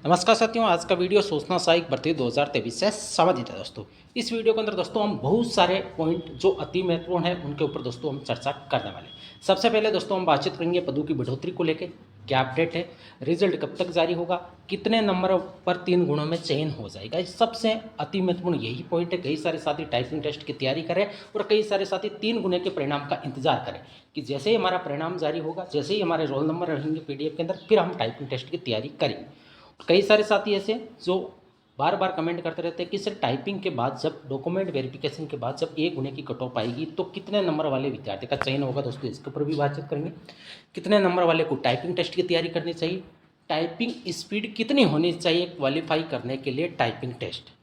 नमस्कार साथियों, आज का वीडियो सूचना सहायक भर्ती 2023 से संबंधित है। दोस्तों इस वीडियो के अंदर दोस्तों हम बहुत सारे पॉइंट जो अति महत्वपूर्ण है उनके ऊपर दोस्तों हम चर्चा करने वाले हैं। सबसे पहले दोस्तों हम बातचीत करेंगे पदों की बढ़ोतरी को लेकर, क्या अपडेट है, रिजल्ट कब तक जारी होगा, कितने नंबर पर 3 गुणों में चयन हो जाएगा। इस सबसे अति महत्वपूर्ण यही पॉइंट है। कई सारे साथी टाइपिंग टेस्ट की तैयारी करें और कई सारे साथी 3 गुणे के परिणाम का इंतजार करें कि जैसे ही हमारा परिणाम जारी होगा, जैसे ही हमारे रोल नंबर रहेंगे PDF के अंदर, फिर हम टाइपिंग टेस्ट की तैयारी करेंगे। कई सारे साथी ऐसे जो बार बार कमेंट करते रहते हैं कि सर टाइपिंग के बाद जब डॉक्यूमेंट वेरिफिकेशन के बाद जब 1 गुने की कट ऑफ आएगी तो कितने नंबर वाले विद्यार्थी का चयन होगा। दोस्तों इसके ऊपर भी बातचीत करेंगे। कितने नंबर वाले को टाइपिंग टेस्ट की तैयारी करनी चाहिए, टाइपिंग स्पीड कितनी होनी चाहिए क्वालिफाई करने के लिए टाइपिंग टेस्ट,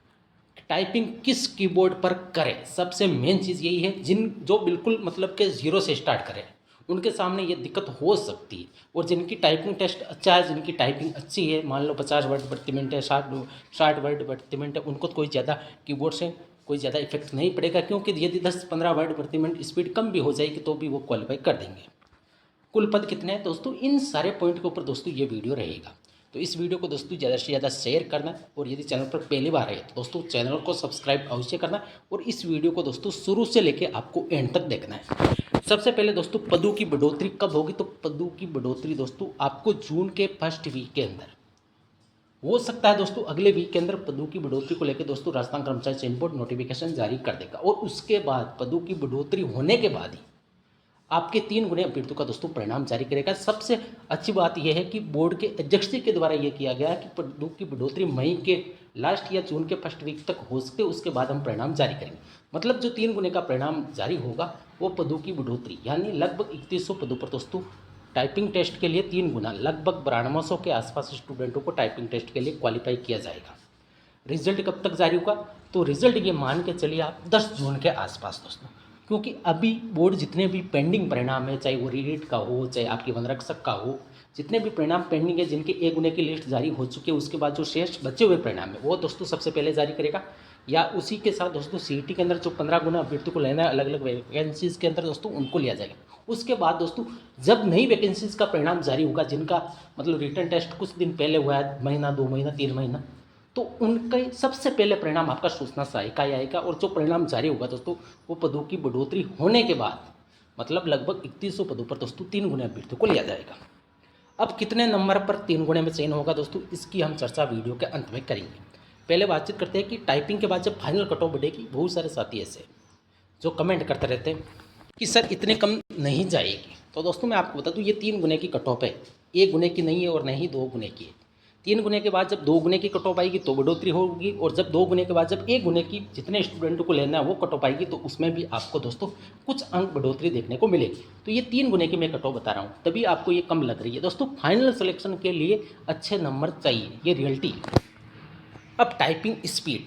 टाइपिंग किस कीबोर्ड पर करें। सबसे मेन चीज़ यही है, जो बिल्कुल मतलब के जीरो से स्टार्ट करें उनके सामने ये दिक्कत हो सकती है। और जिनकी टाइपिंग टेस्ट अच्छा है, जिनकी टाइपिंग अच्छी है, मान लो 50 वर्ड प्रति मिनट है, 60 वर्ड प्रति मिनट है, उनको तो कोई ज़्यादा कीबोर्ड से कोई ज़्यादा इफेक्ट नहीं पड़ेगा, क्योंकि यदि 10-15 वर्ड प्रति मिनट स्पीड कम भी हो जाएगी तो भी वो क्वालिफाई कर देंगे। कुल पद कितने हैं दोस्तों, इन सारे पॉइंट के ऊपर दोस्तों ये वीडियो रहेगा। तो इस वीडियो को दोस्तों ज़्यादा से ज़्यादा शेयर करना, और यदि चैनल पर पहली बार है तो दोस्तों चैनल को सब्सक्राइब अवश्य करना, और इस वीडियो को दोस्तों शुरू से लेकर आपको एंड तक देखना है। सबसे पहले दोस्तों पदों की बढ़ोतरी कब होगी, तो पदों की बढ़ोतरी दोस्तों आपको जून के फर्स्ट वीक के अंदर हो सकता है। दोस्तों अगले वीक के अंदर पदों की बढ़ोतरी को लेकर दोस्तों राजस्थान कर्मचारी चयन बोर्ड नोटिफिकेशन जारी कर देगा, और उसके बाद पदों की बढ़ोतरी होने के बाद ही आपके 3 गुने अभ्यर्थियों का दोस्तों परिणाम जारी करेगा। सबसे अच्छी बात यह है कि बोर्ड के एग्जीक्यूटिव के द्वारा यह किया गया है कि पदों की बढ़ोतरी मई के लास्ट या जून के फर्स्ट वीक तक हो सके, उसके बाद हम परिणाम जारी करेंगे। मतलब जो 3 गुने का परिणाम जारी होगा वो पदों की बढ़ोतरी यानी लगभग 3100 पदों पर दोस्तों टाइपिंग टेस्ट के लिए 3 गुना लगभग 9200 के आसपास स्टूडेंटों को टाइपिंग टेस्ट के लिए क्वालिफाई किया जाएगा। रिजल्ट कब तक जारी होगा, तो रिजल्ट ये मान के चलिए आप 10 जून के आसपास दोस्तों, क्योंकि अभी बोर्ड जितने भी पेंडिंग परिणाम है, चाहे वो रीडिट का हो, चाहे आपके वनरक्षक का हो, जितने भी परिणाम पेंडिंग है, जिनके 1 गुने की लिस्ट जारी हो चुकी है, उसके बाद जो शेष बचे हुए परिणाम है वो दोस्तों सबसे पहले जारी करेगा। या उसी के साथ दोस्तों CET के अंदर जो 15 गुना अभ्यर्थी को लेना है अलग अलग वैकेंसीज़ के अंदर दोस्तों, उनको लिया जाएगा। उसके बाद दोस्तों जब नई वैकेंसीज़ का परिणाम जारी होगा, जिनका मतलब रिटर्न टेस्ट कुछ दिन पहले हुआ है, महीना 2 महीना 3 महीना, तो उनके सबसे पहले परिणाम आपका सूचना सहायक का आएगा। और जो परिणाम जारी होगा दोस्तों वो पदों की बढ़ोतरी होने के बाद मतलब लगभग 3100 पदों पर दोस्तों 3 गुने अभ्यर्थियों को लिया जाएगा। अब कितने नंबर पर 3 गुणे में चयन होगा दोस्तों, इसकी हम चर्चा वीडियो के अंत में करेंगे। पहले बातचीत करते हैं कि टाइपिंग के बाद जब फाइनल कट ऑफ बढ़ेगी, बहुत सारे साथी ऐसे जो कमेंट करते रहते हैं कि सर इतने कम नहीं जाएगी। तो दोस्तों मैं आपको बता दूं ये 3 गुने की कट ऑफ है, 1 गुने की नहीं है और नहीं 2 गुने की है। 3 गुने के बाद जब 2 गुने की कट ऑफ आएगी तो बढ़ोतरी होगी, और जब 2 गुने के बाद जब 1 गुने की जितने स्टूडेंटों को लेना है वो कट ऑफ आएगी तो उसमें भी आपको दोस्तों कुछ अंक बढ़ोतरी देखने को मिलेगी। तो ये 3 गुने की मैं कट ऑफ बता रहा हूँ, तभी आपको ये कम लग रही है। दोस्तों फाइनल सिलेक्शन के लिए अच्छे नंबर चाहिए, ये रियलिटी। अब टाइपिंग स्पीड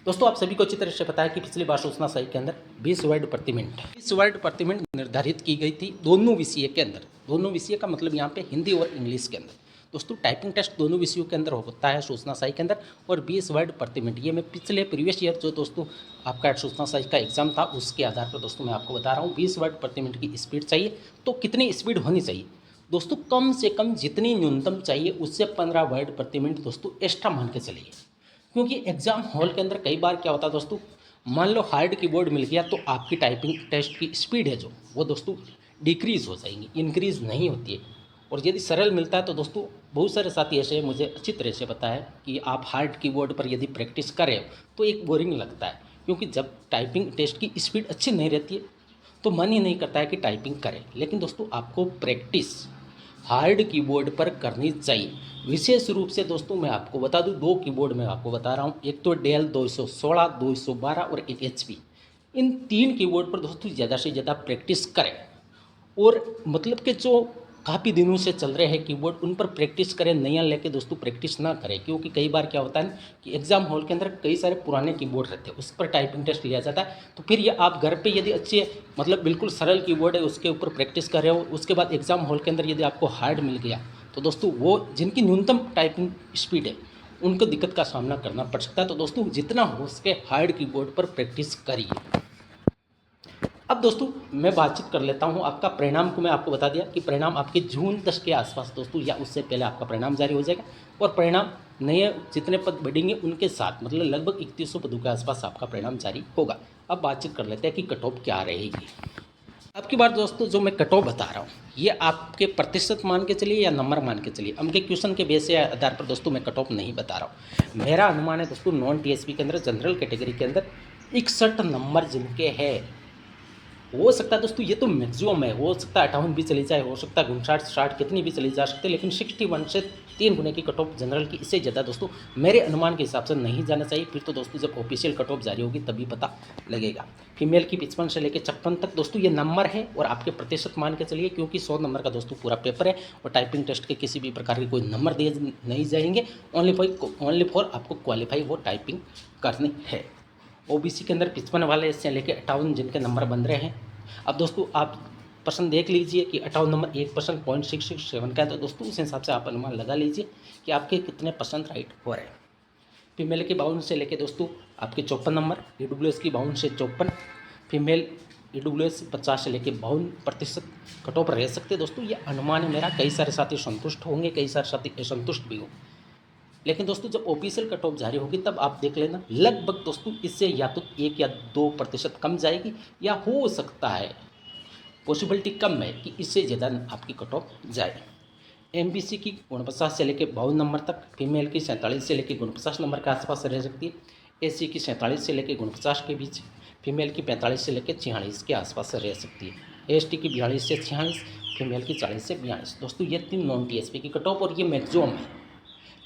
दोस्तों आप सभी को अच्छी तरह से पता है कि पिछली बार सूचना सहायक के अंदर 20 वर्ड प्रति मिनट 20 वर्ड प्रति मिनट निर्धारित की गई थी दोनों विषय के अंदर। दोनों विषय का मतलब यहाँ पे हिंदी और इंग्लिश के अंदर दोस्तों टाइपिंग टेस्ट दोनों विषयों के अंदर होता है सूचना सहायक के अंदर, और 20 वर्ड प्रति मिनट। ये मैं पिछले प्रीवियस ईयर जो दोस्तों आपका सूचना सहायक का एग्जाम था उसके आधार पर दोस्तों मैं आपको बता रहा हूँ 20 वर्ड प्रति मिनट की स्पीड चाहिए। तो कितनी स्पीड होनी चाहिए दोस्तों, कम से कम जितनी न्यूनतम चाहिए उससे 15 वर्ड प्रति मिनट दोस्तों एक्स्ट्रा मान के चलिए। क्योंकि एग्जाम हॉल के अंदर कई बार क्या होता है दोस्तों, मान लो हार्ड कीबोर्ड मिल गया तो आपकी टाइपिंग टेस्ट की स्पीड है जो वो दोस्तों डिक्रीज़ हो जाएंगी, इंक्रीज़ नहीं होती है। और यदि सरल मिलता है तो दोस्तों बहुत सारे साथी ऐसे मुझे अच्छी तरह से पता है कि आप हार्ड कीबोर्ड पर यदि प्रैक्टिस करें तो एक बोरिंग लगता है, क्योंकि जब टाइपिंग टेस्ट की स्पीड अच्छी नहीं रहती है तो मन ही नहीं करता है कि टाइपिंग करें। लेकिन दोस्तों आपको प्रैक्टिस हार्ड कीबोर्ड पर करनी चाहिए। विशेष रूप से दोस्तों मैं आपको बता दूं 2 कीबोर्ड मैं आपको बता रहा हूं, एक तो डेल 216, 212 और एक HP। इन 3 कीबोर्ड पर दोस्तों ज़्यादा से ज़्यादा प्रैक्टिस करें, और मतलब कि जो काफ़ी दिनों से चल रहे हैं कीबोर्ड उन पर प्रैक्टिस करें, नया लेके दोस्तों प्रैक्टिस ना करें। क्योंकि कई बार क्या होता है कि एग्जाम हॉल के अंदर कई सारे पुराने कीबोर्ड रहते हैं, उस पर टाइपिंग टेस्ट लिया जाता है। तो फिर ये आप घर पे यदि अच्छे मतलब बिल्कुल सरल कीबोर्ड है उसके ऊपर प्रैक्टिस कर रहे हो, उसके बाद एग्जाम हॉल के अंदर यदि आपको हार्ड मिल गया तो दोस्तों वो जिनकी न्यूनतम टाइपिंग स्पीड है उनको दिक्कत का सामना करना पड़ सकता है। तो दोस्तों जितना हो सके हार्ड कीबोर्ड पर प्रैक्टिस करिए। अब दोस्तों मैं बातचीत कर लेता हूं आपका परिणाम को। मैं आपको बता दिया कि परिणाम आपके जून 10 के आसपास दोस्तों या उससे पहले आपका परिणाम जारी हो जाएगा। और परिणाम नए जितने पद बढ़ेंगे उनके साथ मतलब लगभग 3100 पदों के आसपास आपका परिणाम जारी होगा। अब बातचीत कर लेते हैं कि कट ऑफ क्या रहेगी। अब की बार दोस्तों जो मैं कट ऑफ बता रहा हूँ ये आपके प्रतिशत मान के चलिए या नंबर मान के चलिए, उनके क्वेश्चन के बेस या आधार पर दोस्तों मैं कट ऑफ नहीं बता रहा हूँ। मेरा अनुमान है दोस्तों नॉन टीएसपी के अंदर जनरल कैटेगरी के अंदर 61 नंबर जिनके हैं, हो सकता है दोस्तों ये तो मैक्सिमम है, हो सकता है 58 भी चली जाए, हो सकता है 59-60 कितनी भी चली जा सकती है, लेकिन 61 से 3 गुने की कट ऑफ जनरल की इससे ज़्यादा दोस्तों मेरे अनुमान के हिसाब से नहीं जाना चाहिए। फिर तो दोस्तों जब ऑफिशियल कट ऑफ जारी होगी तभी पता लगेगा। फीमेल की 55 से लेकर 56 तक दोस्तों ये नंबर है और आपके प्रतिशत मान के चलिए, क्योंकि 100 नंबर का दोस्तों पूरा पेपर है और टाइपिंग टेस्ट के किसी भी प्रकार के कोई नंबर दिए नहीं जाएंगे, ओनली फॉर आपको क्वालिफाई वो टाइपिंग करनी है। ओबीसी के अंदर 55 वाले से लेकर 58 जिनके नंबर बन रहे हैं। अब दोस्तों आप पर्सन देख लीजिए कि 58 नंबर 1% 0.667 का है, तो दोस्तों उस हिसाब से आप अनुमान लगा लीजिए कि आपके कितने % राइट हो रहे हैं। फीमेल के 52 से लेकर दोस्तों आपके 54 नंबर, ईडब्ल्यूएस की 52 से 54, फीमेल ईडब्ल्यूएस 50 से लेकर 52% कट ऑफ रह सकते हैं। दोस्तों ये अनुमान है मेरा, कई सारे साथी संतुष्ट होंगे, कई सारे साथी असंतुष्ट भी होंगे, लेकिन दोस्तों जब ऑफिशियल कट ऑफ जारी होगी तब आप देख लेना लगभग दोस्तों इससे या तो 1 या 2% कम जाएगी, या हो सकता है पॉसिबिलिटी कम है कि इससे ज़्यादा आपकी कट ऑफ जाए। एमबीसी की 49 से लेकर 52 नंबर तक, फीमेल की 47 से लेकर 49 नंबर के आसपास रह सकती है, एससी की 47 से लेकर 49 के बीच, फीमेल की 45 से लेकर 46 के आसपास रह सकती है, एसटी की 42 से 46, फीमेल की 40 से 42। दोस्तों ये 3 नॉन टीएसपी की कट ऑफ और ये मैक्सिमम है,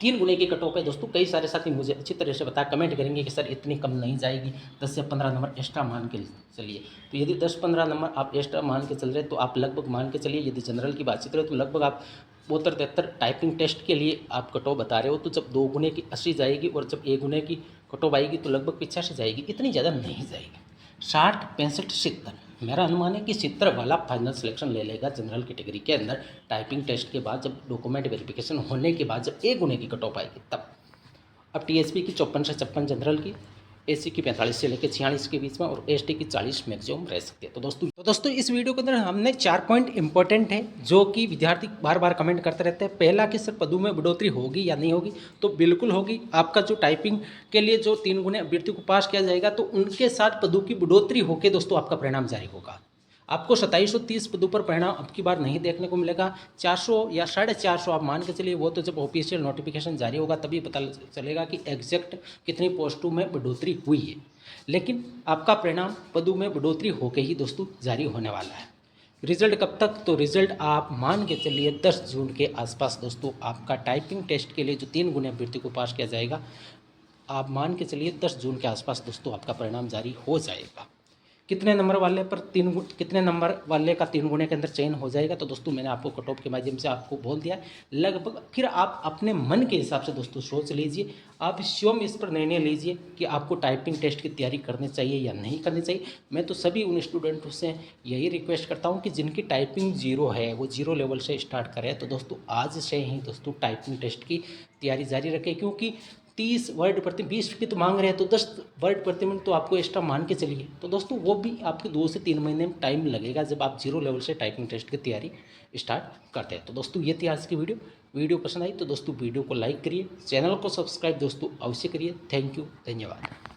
3 गुने की कट ऑफ है। दोस्तों कई सारे साथी मुझे अच्छी तरह से बताया, कमेंट करेंगे कि सर इतनी कम नहीं जाएगी, 10 से 15 नंबर एक्स्ट्रा मान के चलिए। तो यदि 10-15 नंबर आप एक्स्ट्रा मान के चल रहे हैं तो आप लगभग मान के चलिए, यदि जनरल की बातचीत रहे तो लगभग आप 72-73 टाइपिंग टेस्ट के लिए आप कट ऑफ बता रहे हो। तो जब 2 गुने की 80 जाएगी और जब 1 गुने की कट ऑफ आएगी तो लगभग 85 जाएगी, इतनी ज़्यादा नहीं जाएगी। 60, 65, 70 मेरा अनुमान है कि 70 वाला फाइनल सिलेक्शन ले लेगा जनरल कैटेगरी के अंदर टाइपिंग टेस्ट के बाद, जब डॉक्यूमेंट वेरिफिकेशन होने के बाद जब 1 गुने की कट ऑफ आएगी तब। अब टीएसपी की 54 से 56 जनरल की, एससी की 45 से लेकर 46 के बीच में और एसटी की 40 मैक्सिमम रह सकती है। तो दोस्तों इस वीडियो के अंदर हमने 4 पॉइंट इंपॉर्टेंट है जो कि विद्यार्थी बार बार कमेंट करते रहते हैं। पहला कि सर पदों में बढ़ोतरी होगी या नहीं होगी, तो बिल्कुल होगी। आपका जो टाइपिंग के लिए जो 3 गुने अभ्यर्थी को पास किया जाएगा तो उनके साथ पदों की बढ़ोतरी होकर दोस्तों आपका परिणाम जारी होगा। आपको 2730 पदों पर परिणाम अब की बार नहीं देखने को मिलेगा, 400 या 450 आप मान के चलिए, वो तो जब ऑफिशियल नोटिफिकेशन जारी होगा तभी पता चलेगा कि एग्जैक्ट कितनी पोस्टों में बढ़ोतरी हुई है। लेकिन आपका परिणाम पदों में बढ़ोतरी होकर ही दोस्तों जारी होने वाला है। रिजल्ट कब तक, तो रिजल्ट आप मान के चलिए 10 जून के आसपास दोस्तों आपका टाइपिंग टेस्ट के लिए जो 3 गुने अभ्यर्थी को पास किया जाएगा, आप मान के चलिए 10 जून के आसपास दोस्तों आपका परिणाम जारी हो जाएगा। कितने नंबर वाले पर कितने नंबर वाले का 3 गुने के अंदर चयन हो जाएगा, तो दोस्तों मैंने आपको कट ऑफ के माध्यम से आपको बोल दिया लगभग। फिर आप अपने मन के हिसाब से दोस्तों सोच लीजिए, आप स्वयं इस पर निर्णय लीजिए कि आपको टाइपिंग टेस्ट की तैयारी करनी चाहिए या नहीं करनी चाहिए। मैं तो सभी उन स्टूडेंटों से यही रिक्वेस्ट करता हूँ कि जिनकी टाइपिंग 0 है वो 0 लेवल से स्टार्ट करें। तो दोस्तों आज से ही दोस्तों टाइपिंग टेस्ट की तैयारी जारी रखें, क्योंकि 30 वर्ड प्रति 20 की तो मांग रहे हैं, तो 10 वर्ड प्रति मिनट तो आपको एक्स्ट्रा मान के चलिए। तो दोस्तों वो भी आपके 2 से 3 महीने में टाइम लगेगा जब आप 0 लेवल से टाइपिंग टेस्ट की तैयारी स्टार्ट करते हैं। तो दोस्तों ये थी आज की वीडियो पसंद आई तो दोस्तों वीडियो को लाइक करिए, चैनल को सब्सक्राइब दोस्तों अवश्य करिए। थैंक यू, धन्यवाद।